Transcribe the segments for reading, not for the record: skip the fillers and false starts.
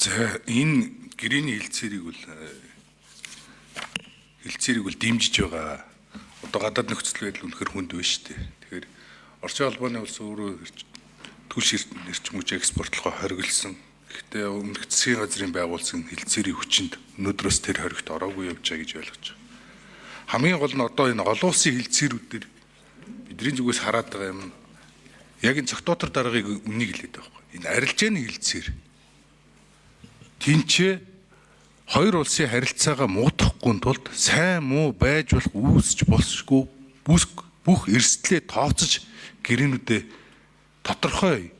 За энэ гэрээний хилцээрийг бол дэмжиж байгаа. Одоо гадаад нөхцөл байдал үнэхэр хүнд байна шүү дээ. Тэгэхээр Орчин улбаны улс өөрөө түлш эрчим хүч экспортлохоо хориглосон. Гэхдээ өмнөх засгийн газрын байгуулсан хилцээрийн хүчинд өнөөдрөөс тэр хоригт ороогүй явж байгаа гэж ойлгож байна. Хамгийн гол нь одоо энэ олон улсын хилцээрүүдээр бидний зүгээс хараад байгаа юм. Яг энэ цогтоотор даргаыг үнийг хэлээд байгаа байхгүй. Энэ арилжааны хилцээр тэнцээ хоёр улсын харилцаагаа муудахгүй тулд сайн муу байж болох үүсч болшгүй бүх эрсдлээ тооцож гэрээнүүдээ тодорхой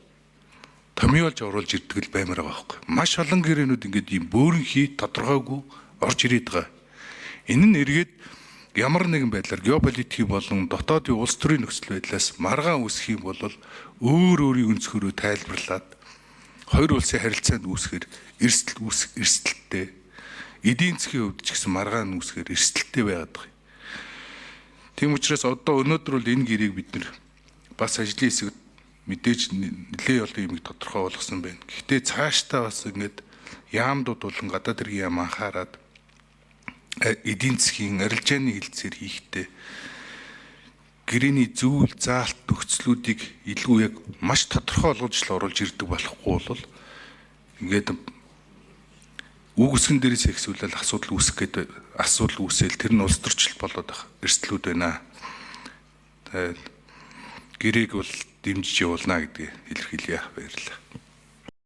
томьёолж оруулж ирдэг л баймаар байгаа байхгүй. Маш олон гэрээнүүд ингээд ийм бөөрөнхий тодорхойгүй орж ирээд байгаа. Энэ нь эргээд ямар нэгэн байдлаар геополитикийн болон дотоодын улс төрийн нөхцөл байдлаас маргаан үүсэх юм бол өөр өөрийн өнцгөрөө тайлбарлаад хоёр улсын харилцаанд үүсгэр эрсдэлтэй эдийн засгийн хувьд ч гэсэн маргаан үүсгэр эрсдэлтэй байгаад байгаа. Тийм учраас одоо өнөөдөр бол энэ гэрээг бид нар бас ажлын хэсэгт мэдээж нэлээд олон юмыг тодорхой болгосон байна. Гэхдээ цаашдаа бас ингээд яамдууд болон гадаад хэргийн яам анхаарад эдийн засгийн арилжааны хилцээр хийхдээ гэрээний зүйл заалт нөхцлүүдийг илүү яг маш тодорхой олгож л оруулж ирдэг болохгүй бол ингээд үгсгэн дээрээс ихсүүлэл асуудал үүсэл тэр нь улс төрчил болоод байгаа эрсдлүүд байна. Тэгээд гэрээг бол дэмжиж явуулна гэдгийг илэрхийлье. Баярлалаа.